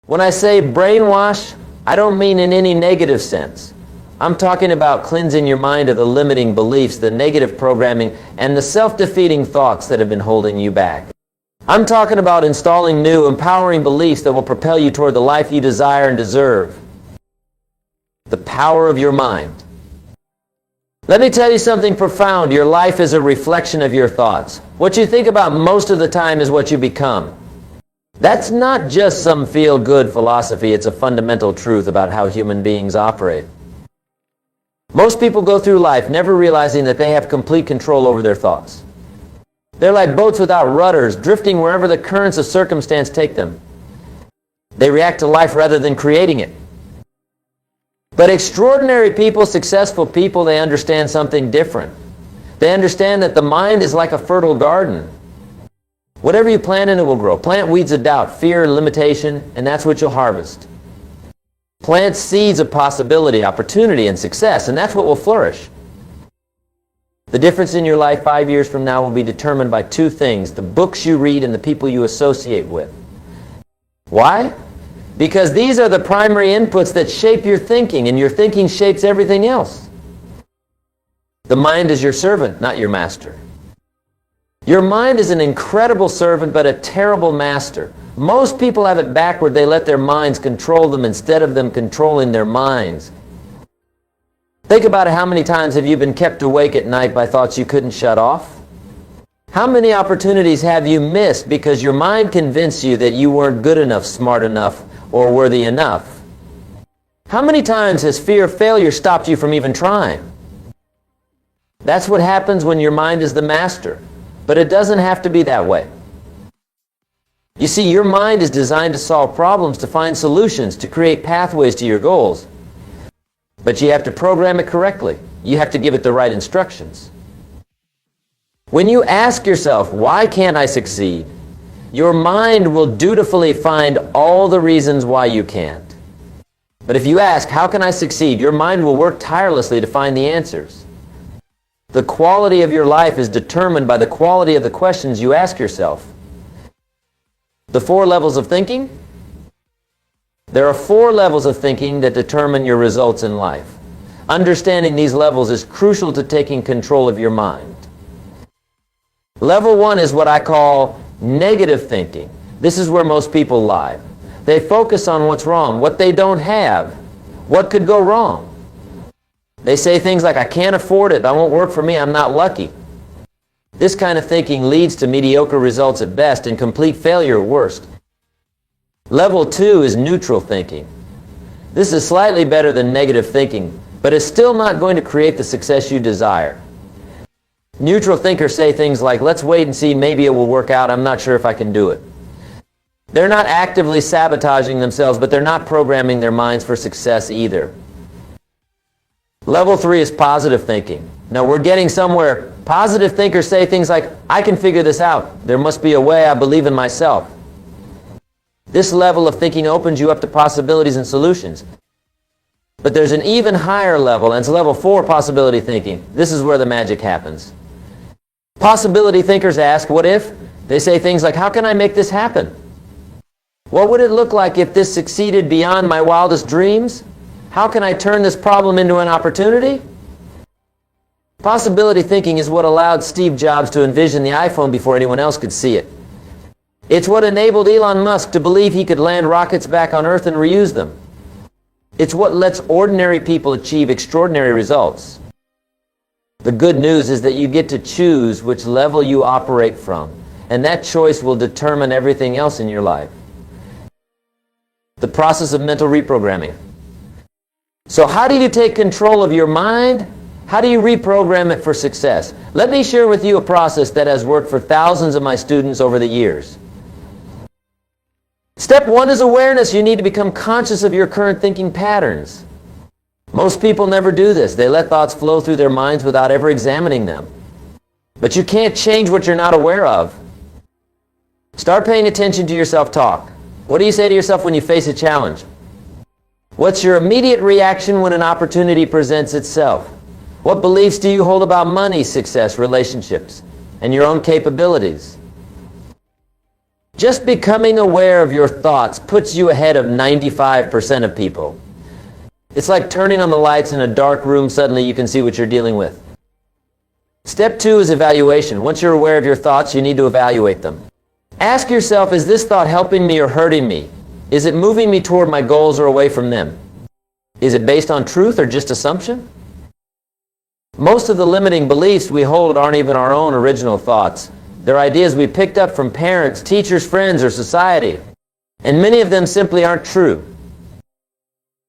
When I say brainwash, I don't mean in any negative sense. I'm talking about cleansing your mind of the limiting beliefs, the negative programming, and the self-defeating thoughts that have been holding you back. I'm talking about installing new, empowering beliefs that will propel you toward the life you desire and deserve. The power of your mind. Let me tell you something profound. Your life is a reflection of your thoughts. What you think about most of the time is what you become. That's not just some feel-good philosophy. It's a fundamental truth about how human beings operate. Most people go through life never realizing that they have complete control over their thoughts. They're like boats without rudders, drifting wherever the currents of circumstance take them. They react to life rather than creating it. But extraordinary people, successful people, they understand something different. They understand that the mind is like a fertile garden. Whatever you plant in it will grow. Plant weeds of doubt, fear, limitation, and that's what you'll harvest. Plant seeds of possibility, opportunity, and success, and that's what will flourish. The difference in your life 5 years from now will be determined by two things: the books you read and the people you associate with. Why? Because these are the primary inputs that shape your thinking, and your thinking shapes everything else. The mind is your servant, not your master. Your mind is an incredible servant, but a terrible master. Most people have it backward. They let their minds control them instead of them controlling their minds. Think about it. How many times have you been kept awake at night by thoughts you couldn't shut off? How many opportunities have you missed because your mind convinced you that you weren't good enough, smart enough, or worthy enough? How many times has fear of failure stopped you from even trying? That's what happens when your mind is the master. But it doesn't have to be that way. You see, your mind is designed to solve problems, to find solutions, to create pathways to your goals. But you have to program it correctly. You have to give it the right instructions. When you ask yourself, why can't I succeed? Your mind will dutifully find all the reasons why you can't. But if you ask, how can I succeed? Your mind will work tirelessly to find the answers. The quality of your life is determined by the quality of the questions you ask yourself. The 4 levels of thinking. There are 4 levels of thinking that determine your results in life. Understanding these levels is crucial to taking control of your mind. Level 1 is what I call negative thinking. This is where most people lie. They focus on what's wrong, what they don't have, what could go wrong. They say things like, I can't afford it, that won't work for me, I'm not lucky. This kind of thinking leads to mediocre results at best and complete failure at worst. Level 2 is neutral thinking. This is slightly better than negative thinking, but it's still not going to create the success you desire. Neutral thinkers say things like, let's wait and see, maybe it will work out, I'm not sure if I can do it. They're not actively sabotaging themselves, but they're not programming their minds for success either. Level 3 is positive thinking. Now we're getting somewhere. Positive thinkers say things like, I can figure this out. There must be a way. I believe in myself. This level of thinking opens you up to possibilities and solutions. But there's an even higher level, and it's level 4 possibility thinking. This is where the magic happens. Possibility thinkers ask, what if? They say things like, how can I make this happen? What would it look like if this succeeded beyond my wildest dreams? How can I turn this problem into an opportunity? Possibility thinking is what allowed Steve Jobs to envision the iPhone before anyone else could see it. It's what enabled Elon Musk to believe he could land rockets back on Earth and reuse them. It's what lets ordinary people achieve extraordinary results. The good news is that you get to choose which level you operate from, and that choice will determine everything else in your life. The process of mental reprogramming. So how do you take control of your mind? How do you reprogram it for success? Let me share with you a process that has worked for thousands of my students over the years. Step 1 is awareness. You need to become conscious of your current thinking patterns. Most people never do this. They let thoughts flow through their minds without ever examining them. But you can't change what you're not aware of. Start paying attention to your self-talk. What do you say to yourself when you face a challenge? What's your immediate reaction when an opportunity presents itself? What beliefs do you hold about money, success, relationships, and your own capabilities? Just becoming aware of your thoughts puts you ahead of 95% of people. It's like turning on the lights in a dark room, suddenly you can see what you're dealing with. Step 2 is evaluation. Once you're aware of your thoughts, you need to evaluate them. Ask yourself, is this thought helping me or hurting me? Is it moving me toward my goals or away from them? Is it based on truth or just assumption? Most of the limiting beliefs we hold aren't even our own original thoughts. They're ideas we picked up from parents, teachers, friends, or society. And many of them simply aren't true.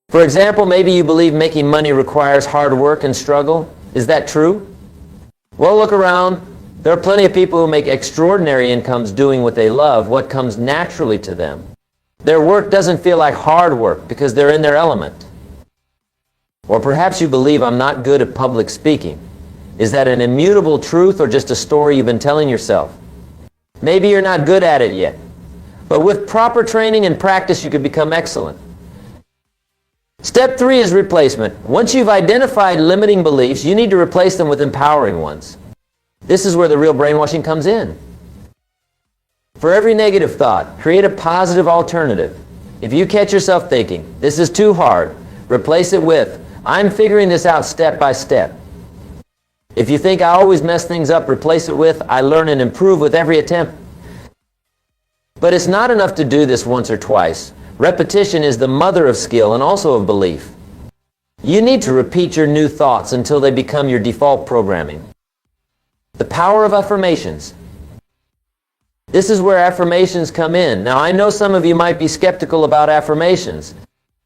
For example, maybe you believe making money requires hard work and struggle. Is that true? Well, look around. There are plenty of people who make extraordinary incomes doing what they love, what comes naturally to them. Their work doesn't feel like hard work because they're in their element. Or perhaps you believe I'm not good at public speaking. Is that an immutable truth or just a story you've been telling yourself? Maybe you're not good at it yet, but with proper training and practice you could become excellent. Step 3 is replacement. Once you've identified limiting beliefs, you need to replace them with empowering ones. This is where the real brainwashing comes in. For every negative thought, create a positive alternative. If you catch yourself thinking, this is too hard, replace it with, I'm figuring this out step by step. If you think I always mess things up, replace it with, I learn and improve with every attempt. But it's not enough to do this once or twice. Repetition is the mother of skill and also of belief. You need to repeat your new thoughts until they become your default programming. The power of affirmations. This is where affirmations come in. Now, I know some of you might be skeptical about affirmations.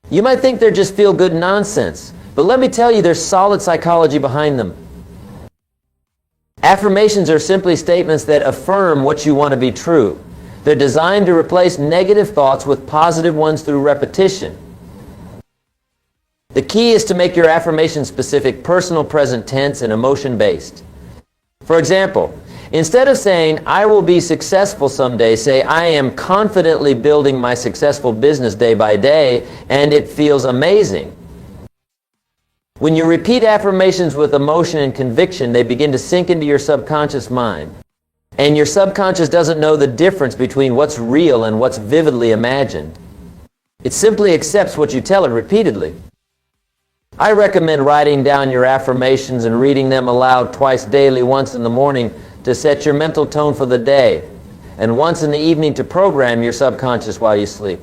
You might think they're just feel-good nonsense, but let me tell you, there's solid psychology behind them. Affirmations are simply statements that affirm what you want to be true. They're designed to replace negative thoughts with positive ones through repetition. The key is to make your affirmation specific, personal, present tense, and emotion-based. For example, instead of saying, I will be successful someday, say, I am confidently building my successful business day by day, and it feels amazing. When you repeat affirmations with emotion and conviction, they begin to sink into your subconscious mind. And your subconscious doesn't know the difference between what's real and what's vividly imagined. It simply accepts what you tell it repeatedly. I recommend writing down your affirmations and reading them aloud twice daily, once in the morning to set your mental tone for the day, and once in the evening to program your subconscious while you sleep.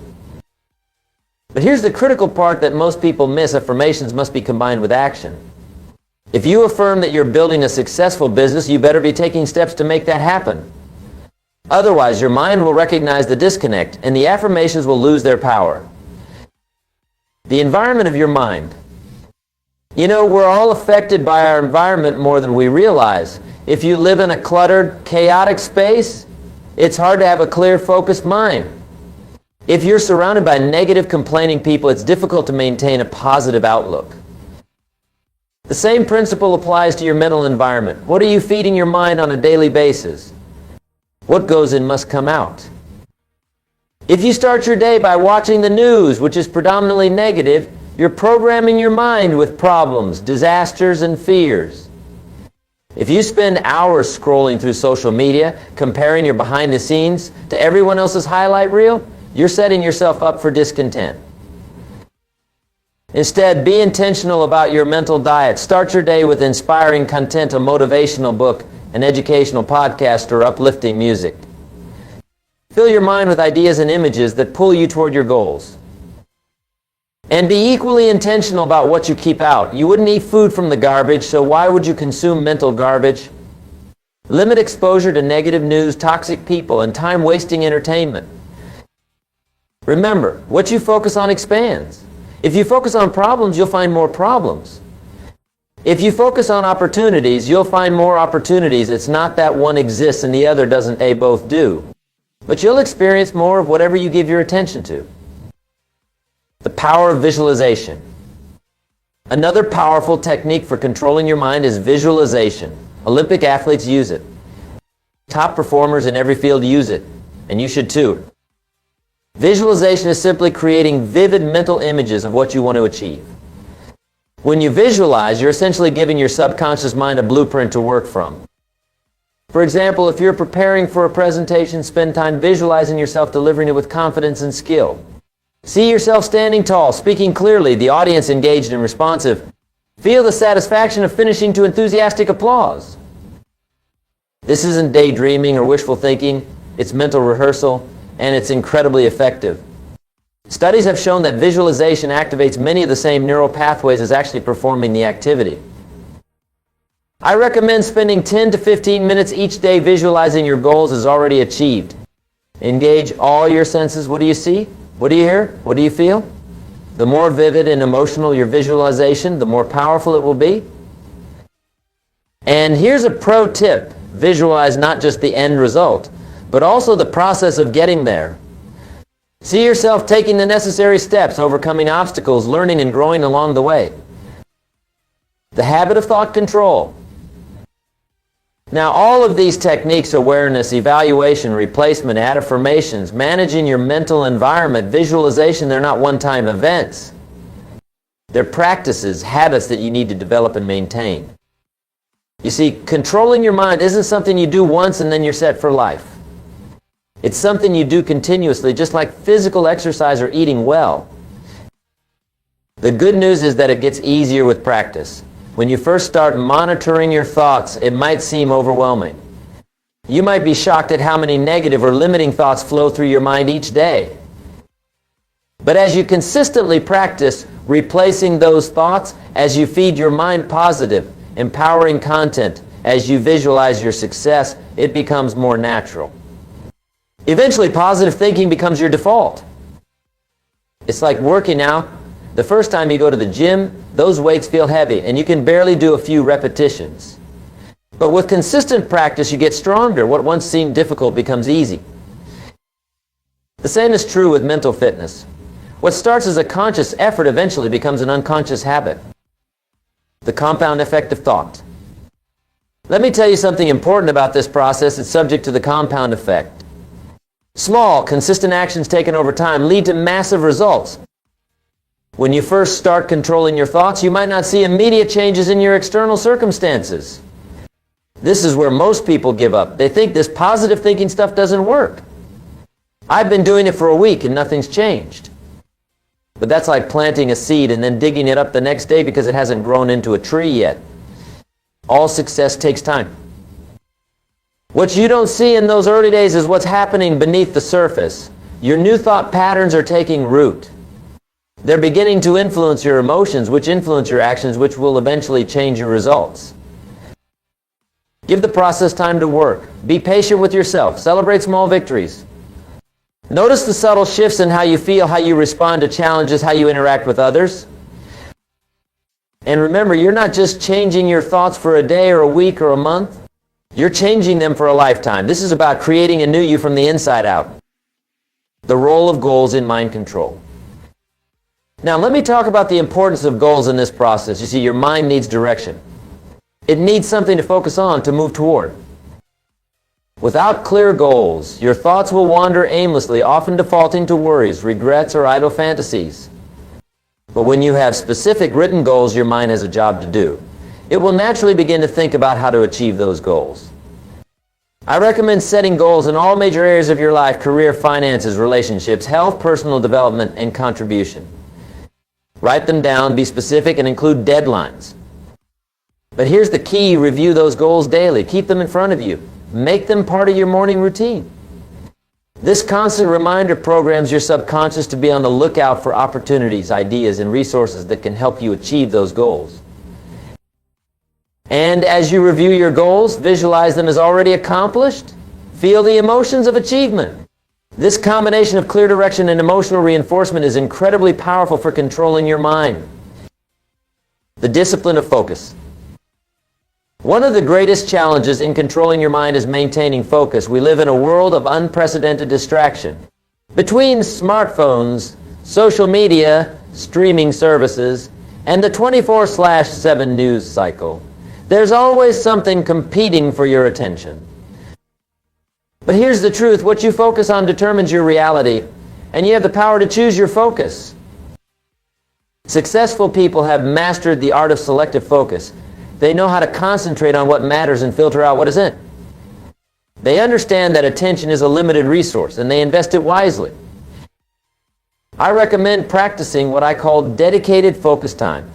But here's the critical part that most people miss. Affirmations must be combined with action. If you affirm that you're building a successful business, you better be taking steps to make that happen. Otherwise, your mind will recognize the disconnect, and the affirmations will lose their power. The environment of your mind. You know, we're all affected by our environment more than we realize. If you live in a cluttered, chaotic space, it's hard to have a clear, focused mind. If you're surrounded by negative, complaining people, it's difficult to maintain a positive outlook. The same principle applies to your mental environment. What are you feeding your mind on a daily basis? What goes in must come out. If you start your day by watching the news, which is predominantly negative, you're programming your mind with problems, disasters, and fears. If you spend hours scrolling through social media, comparing your behind the scenes to everyone else's highlight reel, you're setting yourself up for discontent. Instead, be intentional about your mental diet. Start your day with inspiring content, a motivational book, an educational podcast, or uplifting music. Fill your mind with ideas and images that pull you toward your goals. And be equally intentional about what you keep out. You wouldn't eat food from the garbage, so why would you consume mental garbage? Limit exposure to negative news, toxic people, and time-wasting entertainment. Remember, what you focus on expands. If you focus on problems, you'll find more problems. If you focus on opportunities, you'll find more opportunities. It's not that one exists and the other doesn't, they both do. But you'll experience more of whatever you give your attention to. The power of visualization. Another powerful technique for controlling your mind is visualization. Olympic athletes use it. Top performers in every field use it, and you should too. Visualization is simply creating vivid mental images of what you want to achieve. When you visualize, you're essentially giving your subconscious mind a blueprint to work from. For example, if you're preparing for a presentation, spend time visualizing yourself delivering it with confidence and skill. See yourself standing tall, speaking clearly, the audience engaged and responsive. Feel the satisfaction of finishing to enthusiastic applause. This isn't daydreaming or wishful thinking, it's mental rehearsal, and it's incredibly effective. Studies have shown that visualization activates many of the same neural pathways as actually performing the activity. I recommend spending 10 to 15 minutes each day visualizing your goals as already achieved. Engage all your senses. What do you see? What do you hear? What do you feel? The more vivid and emotional your visualization, the more powerful it will be. And here's a pro tip. Visualize not just the end result, but also the process of getting there. See yourself taking the necessary steps, overcoming obstacles, learning and growing along the way. The habit of thought control. Now, all of these techniques, awareness, evaluation, replacement, affirmations, managing your mental environment, visualization, they're not one-time events. They're practices, habits that you need to develop and maintain. You see, controlling your mind isn't something you do once and then you're set for life. It's something you do continuously, just like physical exercise or eating well. The good news is that it gets easier with practice. When you first start monitoring your thoughts, it might seem overwhelming. You might be shocked at how many negative or limiting thoughts flow through your mind each day. But as you consistently practice replacing those thoughts, as you feed your mind positive, empowering content, as you visualize your success, it becomes more natural. Eventually, positive thinking becomes your default. It's like working out. The first time you go to the gym, those weights feel heavy, and you can barely do a few repetitions. But with consistent practice, you get stronger. What once seemed difficult becomes easy. The same is true with mental fitness. What starts as a conscious effort eventually becomes an unconscious habit. The compound effect of thought. Let me tell you something important about this process. It's subject to the compound effect. Small, consistent actions taken over time lead to massive results. When you first start controlling your thoughts, you might not see immediate changes in your external circumstances. This is where most people give up. They think this positive thinking stuff doesn't work. I've been doing it for a week and nothing's changed. But that's like planting a seed and then digging it up the next day because it hasn't grown into a tree yet. All success takes time. What you don't see in those early days is what's happening beneath the surface. Your new thought patterns are taking root. They're beginning to influence your emotions, which influence your actions, which will eventually change your results. Give the process time to work. Be patient with yourself. Celebrate small victories. Notice the subtle shifts in how you feel, how you respond to challenges, how you interact with others. And remember, you're not just changing your thoughts for a day or a week or a month. You're changing them for a lifetime. This is about creating a new you from the inside out. The role of goals in mind control. Now, let me talk about the importance of goals in this process. You see, your mind needs direction. It needs something to focus on, to move toward. Without clear goals, your thoughts will wander aimlessly, often defaulting to worries, regrets, or idle fantasies. But when you have specific written goals, your mind has a job to do. It will naturally begin to think about how to achieve those goals. I recommend setting goals in all major areas of your life: career, finances, relationships, health, personal development, and contribution. Write them down, be specific, and include deadlines. But here's the key: review those goals daily. Keep them in front of you. Make them part of your morning routine. This constant reminder programs your subconscious to be on the lookout for opportunities, ideas, and resources that can help you achieve those goals. And as you review your goals, visualize them as already accomplished. Feel the emotions of achievement. This combination of clear direction and emotional reinforcement is incredibly powerful for controlling your mind. The discipline of focus. One of the greatest challenges in controlling your mind is maintaining focus. We live in a world of unprecedented distraction. Between smartphones, social media, streaming services, and the 24/7 news cycle, there's always something competing for your attention. But here's the truth: what you focus on determines your reality, and you have the power to choose your focus. Successful people have mastered the art of selective focus. They know how to concentrate on what matters and filter out what isn't. They understand that attention is a limited resource and they invest it wisely. I recommend practicing what I call dedicated focus time.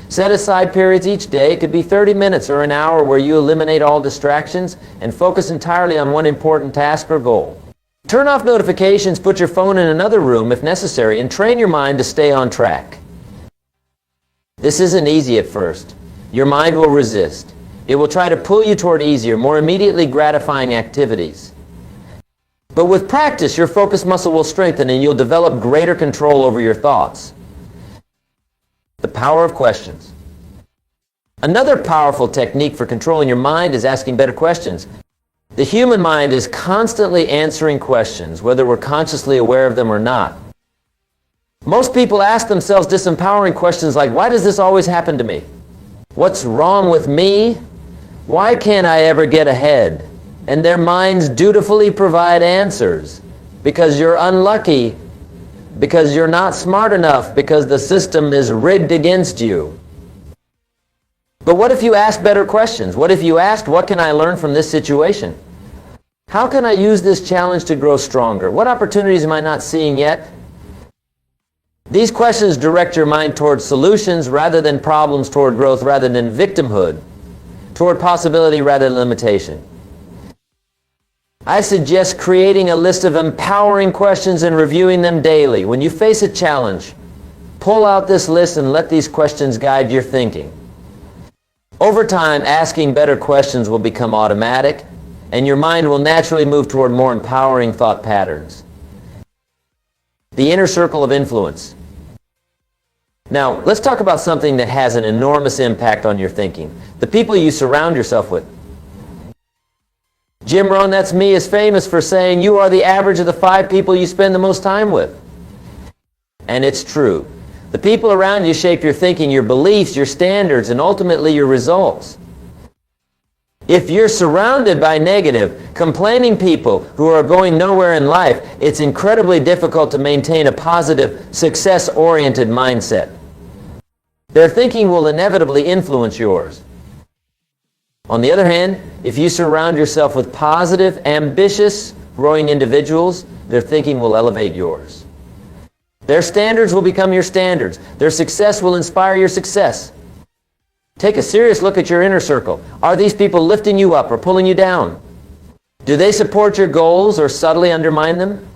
Set aside periods each day. It could be 30 minutes or an hour where you eliminate all distractions and focus entirely on one important task or goal. Turn off notifications, put your phone in another room if necessary, and train your mind to stay on track. This isn't easy at first. Your mind will resist. It will try to pull you toward easier, more immediately gratifying activities. But with practice, your focus muscle will strengthen and you'll develop greater control over your thoughts. The power of questions. Another powerful technique for controlling your mind is asking better questions. The human mind is constantly answering questions, whether we're consciously aware of them or not. Most people ask themselves disempowering questions like, why does this always happen to me? What's wrong with me? Why can't I ever get ahead? And their minds dutifully provide answers. Because you're unlucky, because you're not smart enough, because the system is rigged against you. But what if you asked better questions? What if you asked, what can I learn from this situation? How can I use this challenge to grow stronger? What opportunities am I not seeing yet? These questions direct your mind toward solutions rather than problems, toward growth rather than victimhood, toward possibility rather than limitation. I suggest creating a list of empowering questions and reviewing them daily. When you face a challenge, pull out this list and let these questions guide your thinking. Over time, asking better questions will become automatic, and your mind will naturally move toward more empowering thought patterns. The inner circle of influence. Now, let's talk about something that has an enormous impact on your thinking. The people you surround yourself with. Jim Rohn, that's me, is famous for saying you are the average of the 5 people you spend the most time with. And it's true. The people around you shape your thinking, your beliefs, your standards, and ultimately your results. If you're surrounded by negative, complaining people who are going nowhere in life, it's incredibly difficult to maintain a positive, success-oriented mindset. Their thinking will inevitably influence yours. On the other hand, if you surround yourself with positive, ambitious, growing individuals, their thinking will elevate yours. Their standards will become your standards. Their success will inspire your success. Take a serious look at your inner circle. Are these people lifting you up or pulling you down? Do they support your goals or subtly undermine them?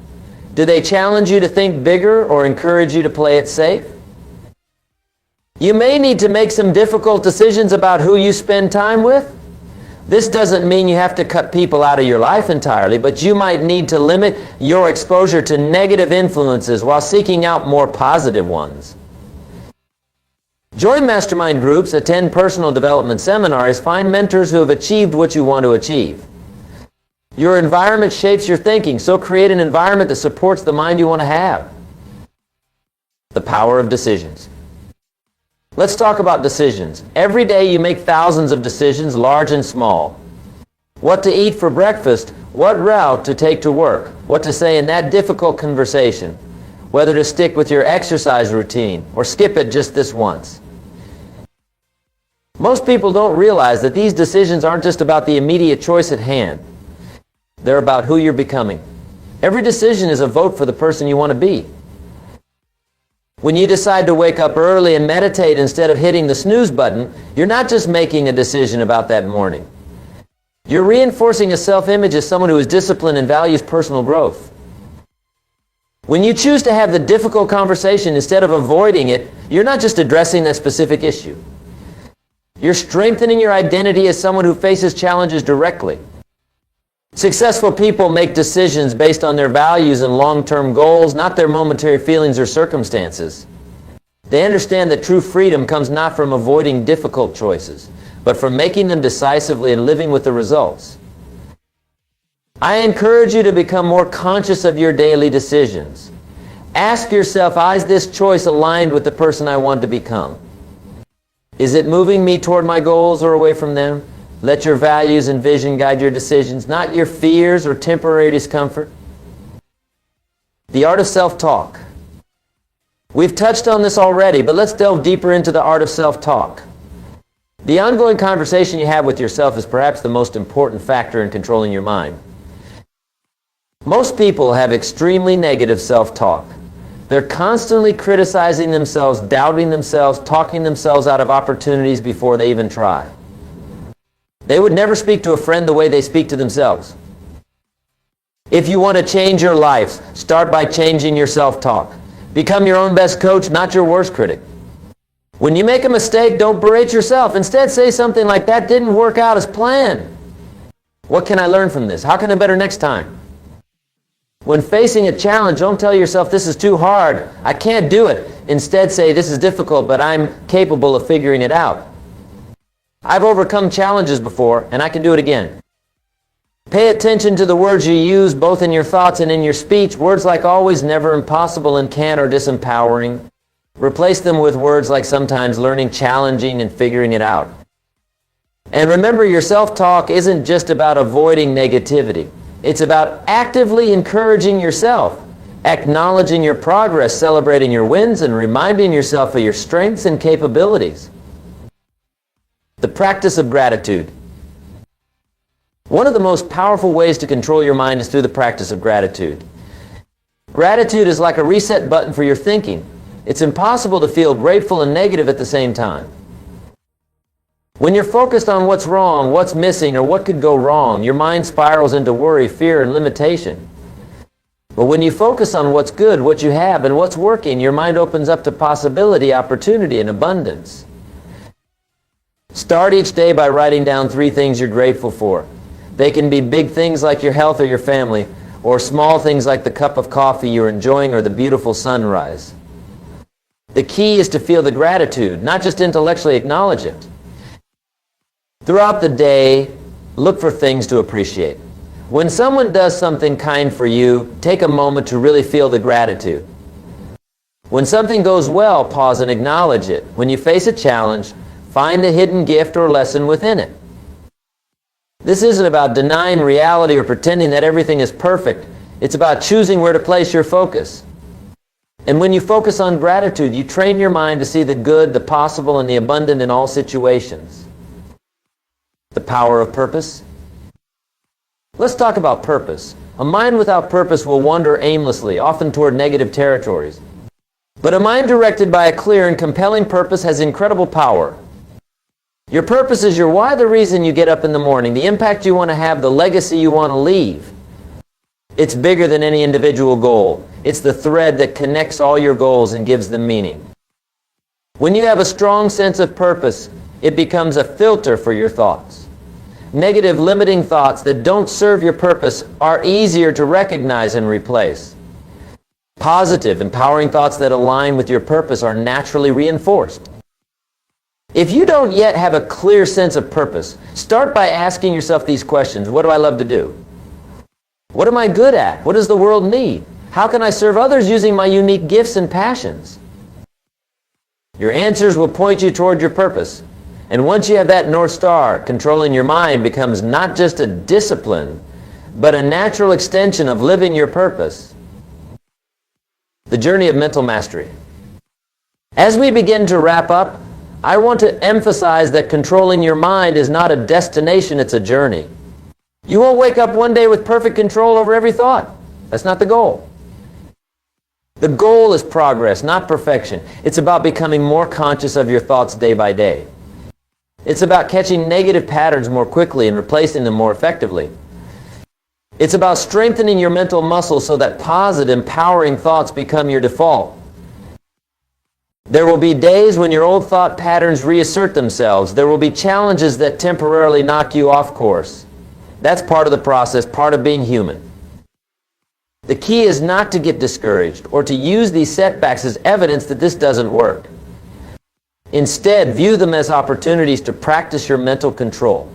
Do they challenge you to think bigger or encourage you to play it safe? You may need to make some difficult decisions about who you spend time with. This doesn't mean you have to cut people out of your life entirely, but you might need to limit your exposure to negative influences while seeking out more positive ones. Join mastermind groups, attend personal development seminars, find mentors who have achieved what you want to achieve. Your environment shapes your thinking, so create an environment that supports the mind you want to have. The power of decisions. Let's talk about decisions. Every day you make thousands of decisions, large and small. What to eat for breakfast, what route to take to work, what to say in that difficult conversation, whether to stick with your exercise routine or skip it just this once. Most people don't realize that these decisions aren't just about the immediate choice at hand. They're about who you're becoming. Every decision is a vote for the person you want to be. When you decide to wake up early and meditate instead of hitting the snooze button, you're not just making a decision about that morning. You're reinforcing a self-image as someone who is disciplined and values personal growth. When you choose to have the difficult conversation instead of avoiding it, you're not just addressing that specific issue. You're strengthening your identity as someone who faces challenges directly. Successful people make decisions based on their values and long-term goals, not their momentary feelings or circumstances. They understand that true freedom comes not from avoiding difficult choices, but from making them decisively and living with the results. I encourage you to become more conscious of your daily decisions. Ask yourself, is this choice aligned with the person I want to become? Is it moving me toward my goals or away from them? Let your values and vision guide your decisions, not your fears or temporary discomfort. The art of self-talk. We've touched on this already, but let's delve deeper into the art of self-talk. The ongoing conversation you have with yourself is perhaps the most important factor in controlling your mind. Most people have extremely negative self-talk. They're constantly criticizing themselves, doubting themselves, talking themselves out of opportunities before they even try. They would never speak to a friend the way they speak to themselves. If you want to change your life, start by changing your self-talk. Become your own best coach, not your worst critic. When you make a mistake, don't berate yourself. Instead, say something like, "That didn't work out as planned. What can I learn from this? How can I better next time?" When facing a challenge, don't tell yourself, "This is too hard. I can't do it." Instead, say, "This is difficult, but I'm capable of figuring it out. I've overcome challenges before, and I can do it again." Pay attention to the words you use, both in your thoughts and in your speech. Words like always, never, impossible, and can't are disempowering. Replace them with words like sometimes, learning, challenging, and figuring it out. And remember, your self-talk isn't just about avoiding negativity. It's about actively encouraging yourself, acknowledging your progress, celebrating your wins, and reminding yourself of your strengths and capabilities. The practice of gratitude. One of the most powerful ways to control your mind is through the practice of gratitude. Gratitude is like a reset button for your thinking. It's impossible to feel grateful and negative at the same time. When you're focused on what's wrong, what's missing, or what could go wrong, your mind spirals into worry, fear, and limitation. But when you focus on what's good, what you have, and what's working, your mind opens up to possibility, opportunity, and abundance. Start each day by writing down 3 things you're grateful for. They can be big things like your health or your family, or small things like the cup of coffee you're enjoying or the beautiful sunrise. The key is to feel the gratitude, not just intellectually acknowledge it. Throughout the day, look for things to appreciate. When someone does something kind for you, take a moment to really feel the gratitude. When something goes well, pause and acknowledge it. When you face a challenge, find a hidden gift or lesson within it. This isn't about denying reality or pretending that everything is perfect. It's about choosing where to place your focus. And when you focus on gratitude, you train your mind to see the good, the possible, and the abundant in all situations. The power of purpose. Let's talk about purpose. A mind without purpose will wander aimlessly, often toward negative territories. But a mind directed by a clear and compelling purpose has incredible power. Your purpose is your why, the reason you get up in the morning, the impact you want to have, the legacy you want to leave. It's bigger than any individual goal. It's the thread that connects all your goals and gives them meaning. When you have a strong sense of purpose, it becomes a filter for your thoughts. Negative, limiting thoughts that don't serve your purpose are easier to recognize and replace. Positive, empowering thoughts that align with your purpose are naturally reinforced. If you don't yet have a clear sense of purpose, start by asking yourself these questions. What do I love to do? What am I good at? What does the world need? How can I serve others using my unique gifts and passions? Your answers will point you toward your purpose. And once you have that North Star, controlling your mind becomes not just a discipline, but a natural extension of living your purpose. The journey of mental mastery. As we begin to wrap up, I want to emphasize that controlling your mind is not a destination, it's a journey. You won't wake up one day with perfect control over every thought. That's not the goal. The goal is progress, not perfection. It's about becoming more conscious of your thoughts day by day. It's about catching negative patterns more quickly and replacing them more effectively. It's about strengthening your mental muscles so that positive, empowering thoughts become your default. There will be days when your old thought patterns reassert themselves. There will be challenges that temporarily knock you off course. That's part of the process, part of being human. The key is not to get discouraged or to use these setbacks as evidence that this doesn't work. Instead, view them as opportunities to practice your mental control.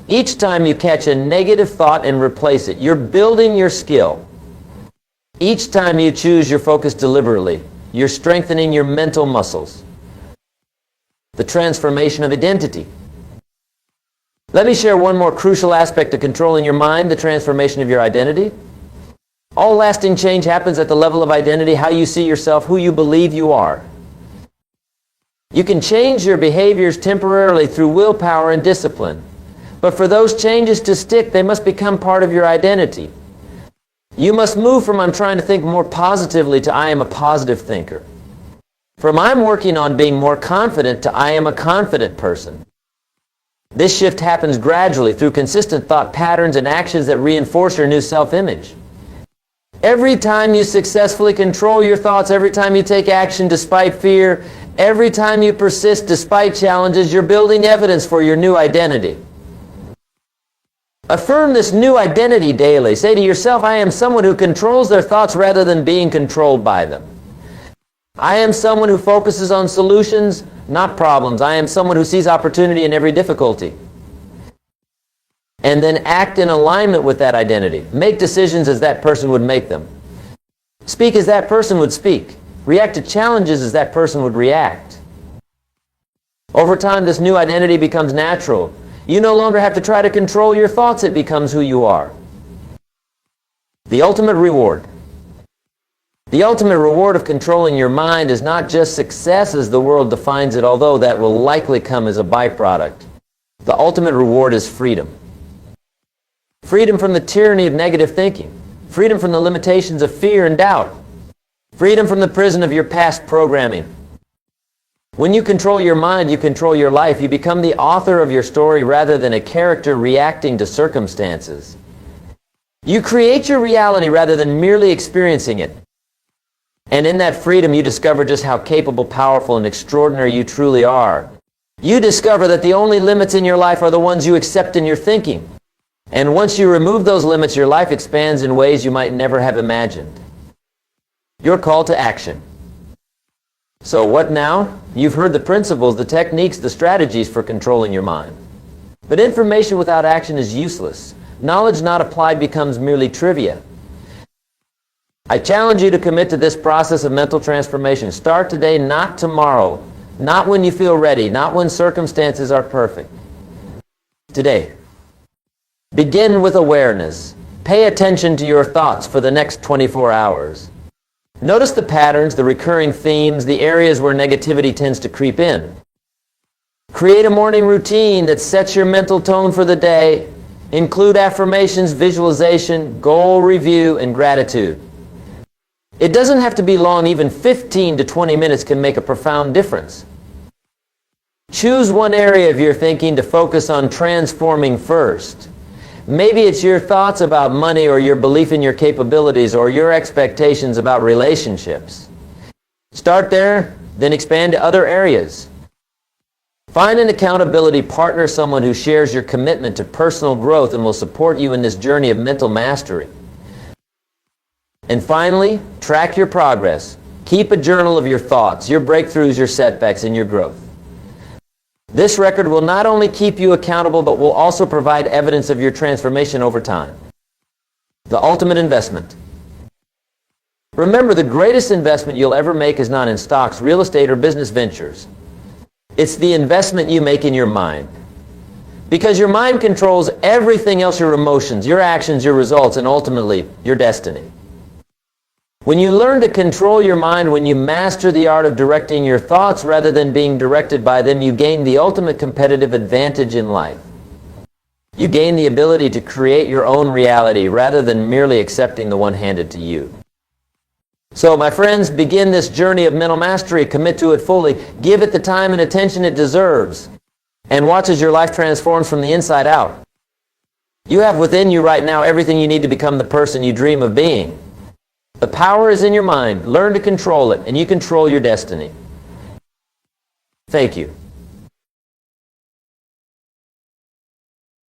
Each time you catch a negative thought and replace it, you're building your skill. Each time you choose your focus deliberately, you're strengthening your mental muscles. The transformation of identity. Let me share one more crucial aspect of controlling your mind, the transformation of your identity. All lasting change happens at the level of identity, how you see yourself, who you believe you are. You can change your behaviors temporarily through willpower and discipline. But for those changes to stick, they must become part of your identity. You must move from I'm trying to think more positively to I am a positive thinker. From I'm working on being more confident to I am a confident person. This shift happens gradually through consistent thought patterns and actions that reinforce your new self-image. Every time you successfully control your thoughts, every time you take action despite fear, every time you persist despite challenges, you're building evidence for your new identity. Affirm this new identity daily. Say to yourself, I am someone who controls their thoughts rather than being controlled by them. I am someone who focuses on solutions, not problems. I am someone who sees opportunity in every difficulty. And then act in alignment with that identity. Make decisions as that person would make them. Speak as that person would speak. React to challenges as that person would react. Over time, this new identity becomes natural. You no longer have to try to control your thoughts. It becomes who you are. The ultimate reward. The ultimate reward of controlling your mind is not just success as the world defines it, although that will likely come as a byproduct. The ultimate reward is freedom. Freedom from the tyranny of negative thinking. Freedom from the limitations of fear and doubt. Freedom from the prison of your past programming. When you control your mind, you control your life. You become the author of your story rather than a character reacting to circumstances. You create your reality rather than merely experiencing it. And in that freedom, you discover just how capable, powerful, and extraordinary you truly are. You discover that the only limits in your life are the ones you accept in your thinking. And once you remove those limits, your life expands in ways you might never have imagined. Your call to action. So what now? You've heard the principles, the techniques, the strategies for controlling your mind. But information without action is useless. Knowledge not applied becomes merely trivia. I challenge you to commit to this process of mental transformation. Start today, not tomorrow. Not when you feel ready, not when circumstances are perfect. Today. Begin with awareness. Pay attention to your thoughts for the next 24 hours. Notice the patterns, the recurring themes, the areas where negativity tends to creep in. Create a morning routine that sets your mental tone for the day. Include affirmations, visualization, goal review, and gratitude. It doesn't have to be long. Even 15 to 20 minutes can make a profound difference. Choose one area of your thinking to focus on transforming first. Maybe it's your thoughts about money, or your belief in your capabilities, or your expectations about relationships. Start there, then expand to other areas. Find an accountability partner, someone who shares your commitment to personal growth and will support you in this journey of mental mastery. And finally, track your progress. Keep a journal of your thoughts, your breakthroughs, your setbacks, and your growth. This record will not only keep you accountable, but will also provide evidence of your transformation over time. The ultimate investment. Remember, the greatest investment you'll ever make is not in stocks, real estate, or business ventures. It's the investment you make in your mind. Because your mind controls everything else, your emotions, your actions, your results, and ultimately, your destiny. When you learn to control your mind, when you master the art of directing your thoughts rather than being directed by them, you gain the ultimate competitive advantage in life. You gain the ability to create your own reality rather than merely accepting the one handed to you. So, my friends, begin this journey of mental mastery. Commit to it fully. Give it the time and attention it deserves. And watch as your life transforms from the inside out. You have within you right now everything you need to become the person you dream of being. The power is in your mind. Learn to control it, and you control your destiny. Thank you.